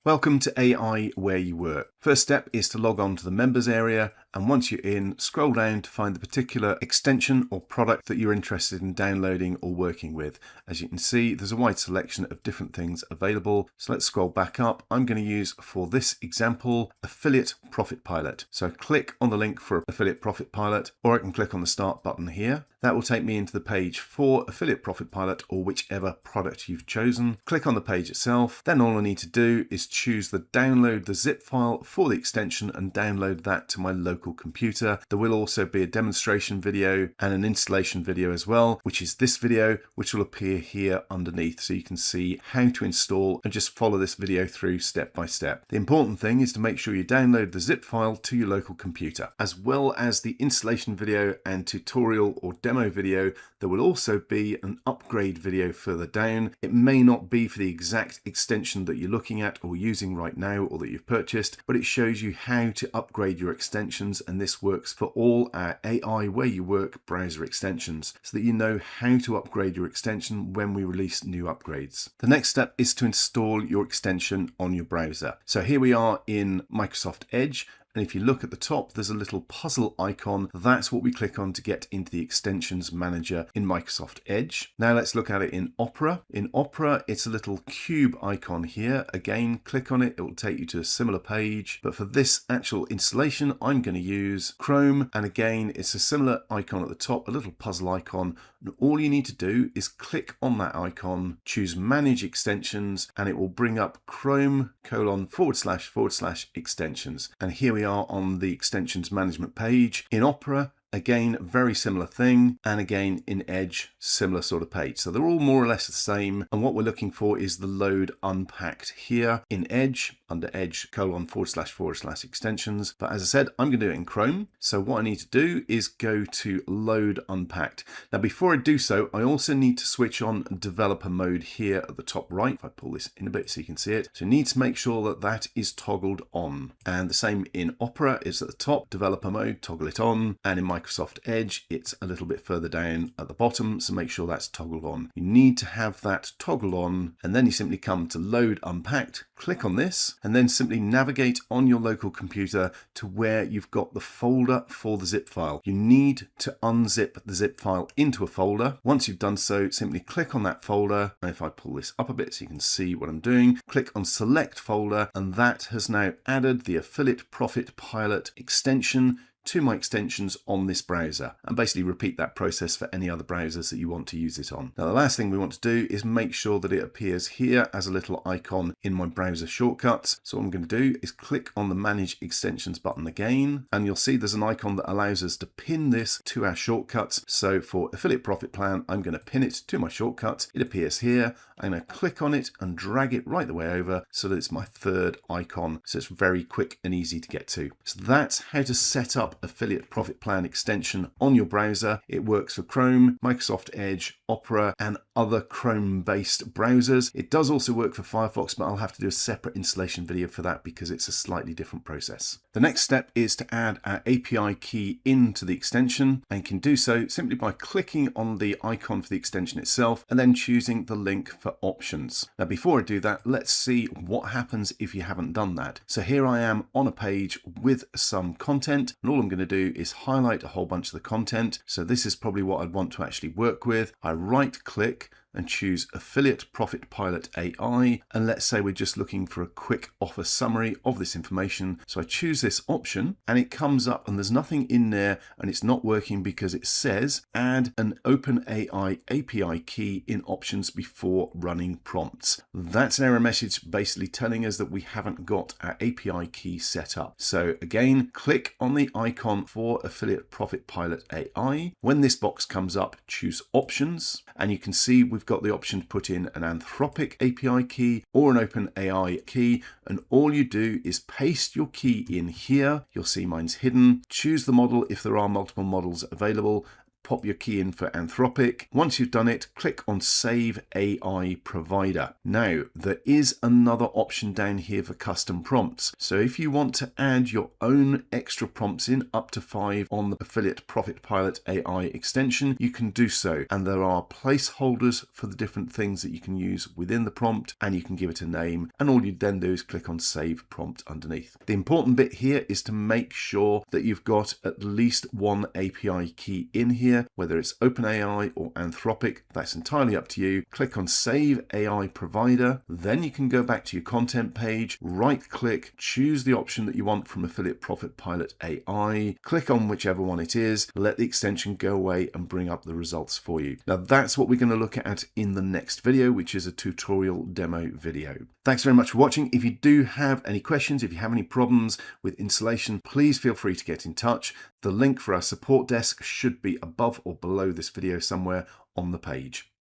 Welcome to AI Where You Work. First step is to log on to the members area, and once you're in, scroll down to find the particular extension or product that you're interested in downloading or working with. As you can see, there's a wide selection of different things available. So let's scroll back up. I'm going to use, for this example, Affiliate ProfitPilot. So click on the link for Affiliate ProfitPilot, or I can click on the Start button here. That will take me into the page for Affiliate ProfitPilot or whichever product you've chosen. Click on the page itself. Then all I need to do is choose the download the zip file for the extension and download that to my local computer. There will also be a demonstration video and an installation video as well, which is this video, which will appear here underneath, so you can see how to install and just follow this video through step by step. The important thing is to make sure you download the zip file to your local computer, as well as the installation video and tutorial or demo video. There will also be an upgrade video further down. It may not be for the exact extension that you're looking at or using right now or that you've purchased, but it shows you how to upgrade your extensions, and this works for all our AI Where You Work browser extensions, so that you know how to upgrade your extension when we release new upgrades. The next step is to install your extension on your browser. So here we are in Microsoft Edge. And if you look at the top, there's a little puzzle icon. That's what we click on to get into the extensions manager in Microsoft Edge. Now let's look at it in Opera. In Opera, it's a little cube icon here. Again, click on it. It will take you to a similar page. But for this actual installation, I'm going to use Chrome. And again, it's a similar icon at the top, a little puzzle icon. And all you need to do is click on that icon, choose Manage Extensions, and it will bring up Chrome://extensions. And here we are on the extensions management page. In Opera, again, very similar thing. And again, in Edge, similar sort of page. So they're all more or less the same. And what we're looking for is the load unpacked here in Edge, under Edge://extensions. But as I said, I'm going to do it in Chrome. So what I need to do is go to load unpacked. Now, before I do so, I also need to switch on developer mode here at the top right. If I pull this in a bit so you can see it. So you need to make sure that that is toggled on. And the same in Opera is at the top, developer mode, toggle it on. And in Microsoft Edge, it's a little bit further down at the bottom, so make sure that's toggled on. You need to have that toggle on, and then you simply come to Load Unpacked, click on this, and then simply navigate on your local computer to where you've got the folder for the zip file. You need to unzip the zip file into a folder. Once you've done so, simply click on that folder, and if I pull this up a bit so you can see what I'm doing, click on Select Folder, and that has now added the Affiliate ProfitPilot extension to my extensions on this browser, and basically repeat that process for any other browsers that you want to use it on. Now, the last thing we want to do is make sure that it appears here as a little icon in my browser shortcuts. So what I'm going to do is click on the Manage Extensions button again, and you'll see there's an icon that allows us to pin this to our shortcuts. So for Affiliate Profit Plan, I'm going to pin it to my shortcuts. It appears here. I'm going to click on it and drag it right the way over so that it's my third icon. So it's very quick and easy to get to. So that's how to set up Affiliate Profit Plan extension on your browser. It works for Chrome, Microsoft Edge, Opera, and other Chrome-based browsers. It does also work for Firefox, but I'll have to do a separate installation video for that because it's a slightly different process. The next step is to add our API key into the extension, and can do so simply by clicking on the icon for the extension itself and then choosing the link for options. Now, before I do that, let's see what happens if you haven't done that. So here I am on a page with some content, and all I'm going to do is highlight a whole bunch of the content. So this is probably what I'd want to actually work with. I right click and choose Affiliate ProfitPilot AI. And let's say we're just looking for a quick offer summary of this information. So I choose this option and it comes up and there's nothing in there, and it's not working because it says add an OpenAI API key in options before running prompts. That's an error message basically telling us that we haven't got our API key set up. So again, click on the icon for Affiliate ProfitPilot AI. When this box comes up, choose options, and you can see we've got the option to put in an Anthropic API key or an OpenAI key, and all you do is paste your key in here. You'll see mine's hidden. Choose the model if there are multiple models available. pop your key in for Anthropic. Once you've done it, click on Save AI Provider. Now, there is another option down here for custom prompts. So if you want to add your own extra prompts in, up to 5 on the Affiliate ProfitPilot AI extension, you can do so. And there are placeholders for the different things that you can use within the prompt, and you can give it a name. And all you then do is click on Save Prompt underneath. The important bit here is to make sure that you've got at least one API key in here, whether it's OpenAI or Anthropic. That's entirely up to you. Click on Save AI Provider. Then you can go back to your content page, right click, choose the option that you want from Affiliate ProfitPilot AI, click on whichever one it is, let the extension go away and bring up the results for you. Now that's what we're going to look at in the next video, which is a tutorial demo video. Thanks very much for watching. If you do have any questions, if you have any problems with installation, please feel free to get in touch. The link for our support desk should be above or below this video somewhere on the page.